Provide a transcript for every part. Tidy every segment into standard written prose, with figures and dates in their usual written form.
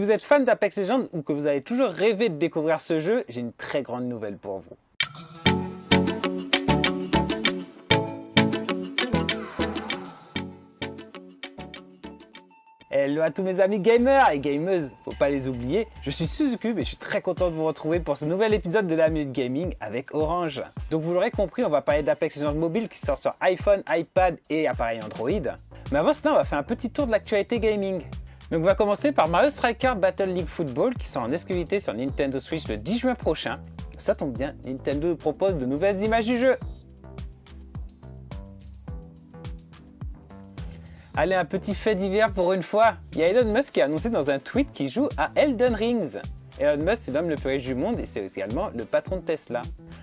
Si vous êtes fan d'Apex Legends ou que vous avez toujours rêvé de découvrir ce jeu, j'ai une très grande nouvelle pour vous. Hello à tous mes amis gamers et gameuses, faut pas les oublier, je suis Suzucube et je suis très content de vous retrouver pour ce nouvel épisode de la Minute Gaming avec Orange. Donc vous l'aurez compris, on va parler d'Apex Legends Mobile qui sort sur iPhone, iPad et appareil Android. Mais avant cela, on va faire un petit tour de l'actualité gaming. Donc on va commencer par Mario Strikers Battle League Football qui sort en exclusivité sur Nintendo Switch le 10 juin prochain. Ça tombe bien, Nintendo nous propose de nouvelles images du jeu. Allez, un petit fait divers pour une fois. Il y a Elon Musk qui a annoncé dans un tweet qu'il joue à Elden Rings. Elon Musk, c'est l'homme le plus riche du monde et c'est également le patron de Tesla.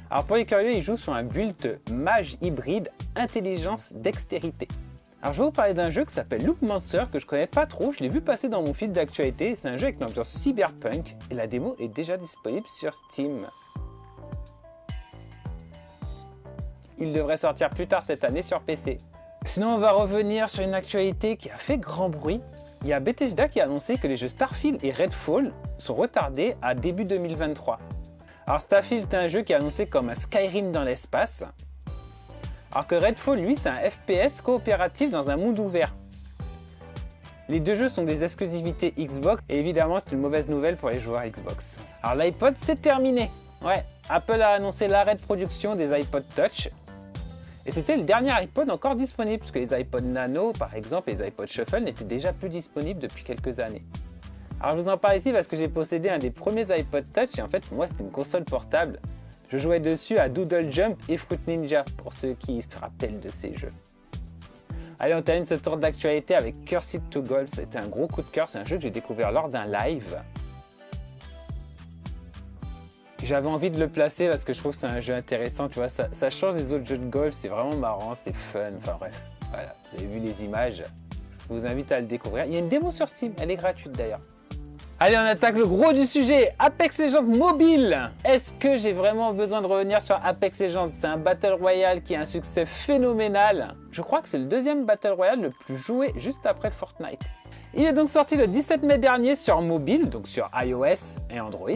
Alors pour les curieux, il joue sur un build mage hybride intelligence-dextérité. Alors je vais vous parler d'un jeu qui s'appelle Loop Monster que je connais pas trop, je l'ai vu passer dans mon fil d'actualité. C'est un jeu avec une ambiance cyberpunk et la démo est déjà disponible sur Steam. Il devrait sortir plus tard cette année sur PC. Sinon, on va revenir sur une actualité qui a fait grand bruit. Il y a Bethesda qui a annoncé que les jeux Starfield et Redfall sont retardés à début 2023. Alors Starfield est un jeu qui est annoncé comme un Skyrim dans l'espace, alors que Redfall, lui, c'est un FPS coopératif dans un monde ouvert. Les deux jeux sont des exclusivités Xbox et évidemment c'est une mauvaise nouvelle pour les joueurs Xbox. Alors l'iPod c'est terminé. Ouais, Apple a annoncé l'arrêt de production des iPod Touch. Et c'était le dernier iPod encore disponible, puisque les iPod Nano, par exemple, et les iPod Shuffle n'étaient déjà plus disponibles depuis quelques années. Alors je vous en parle ici parce que j'ai possédé un des premiers iPod Touch, et en fait, pour moi, c'était une console portable. Je jouais dessus à Doodle Jump et Fruit Ninja, pour ceux qui se rappellent de ces jeux. Allez, on termine ce tour d'actualité avec Cursed to Gold. C'était un gros coup de cœur, c'est un jeu que j'ai découvert lors d'un live. J'avais envie de le placer parce que je trouve que c'est un jeu intéressant, tu vois, ça change des autres jeux de golf, c'est vraiment marrant, c'est fun, enfin bref, voilà, vous avez vu les images, je vous invite à le découvrir. Il y a une démo sur Steam, elle est gratuite d'ailleurs. Allez, on attaque le gros du sujet, Apex Legends Mobile. Est-ce que j'ai vraiment besoin de revenir sur Apex Legends? C'est un Battle Royale qui a un succès phénoménal. Je crois que c'est le deuxième Battle Royale le plus joué juste après Fortnite. Il est donc sorti le 17 mai dernier sur mobile, donc sur iOS et Android.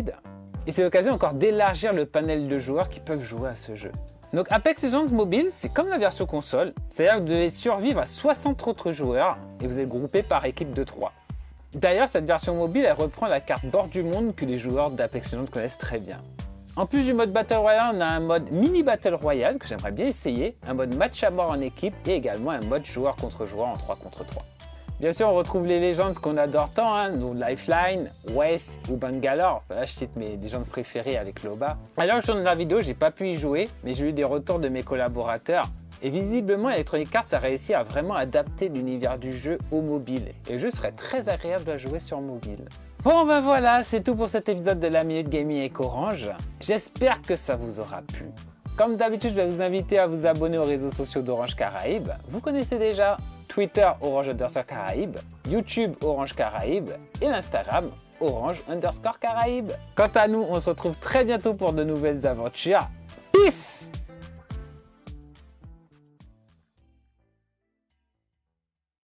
Et c'est l'occasion encore d'élargir le panel de joueurs qui peuvent jouer à ce jeu. Donc Apex Legends Mobile, c'est comme la version console, c'est-à-dire que vous devez survivre à 60 autres joueurs et vous êtes groupé par équipe de 3. D'ailleurs, cette version mobile, elle reprend la carte bord du monde que les joueurs d'Apex Legends connaissent très bien. En plus du mode Battle Royale, on a un mode Mini Battle Royale que j'aimerais bien essayer, un mode match à mort en équipe et également un mode joueur contre joueur en 3 contre 3. Bien sûr, on retrouve les légendes qu'on adore tant, hein, donc Lifeline, Wes ou Bangalore. Là, je cite mes légendes préférées avec Loba. Alors, je tourne la vidéo, j'ai pas pu y jouer, mais j'ai eu des retours de mes collaborateurs. Et visiblement, Electronic Arts a réussi à vraiment adapter l'univers du jeu au mobile. Et le jeu serait très agréable à jouer sur mobile. Bon ben voilà, c'est tout pour cet épisode de la Minute Gaming avec Orange. J'espère que ça vous aura plu. Comme d'habitude, je vais vous inviter à vous abonner aux réseaux sociaux d'Orange Caraïbes. Vous connaissez déjà Twitter Orange_Caraïbes, YouTube Orange Caraïbes et l'Instagram Orange_Caraïbes. Quant à nous, on se retrouve très bientôt pour de nouvelles aventures. Peace!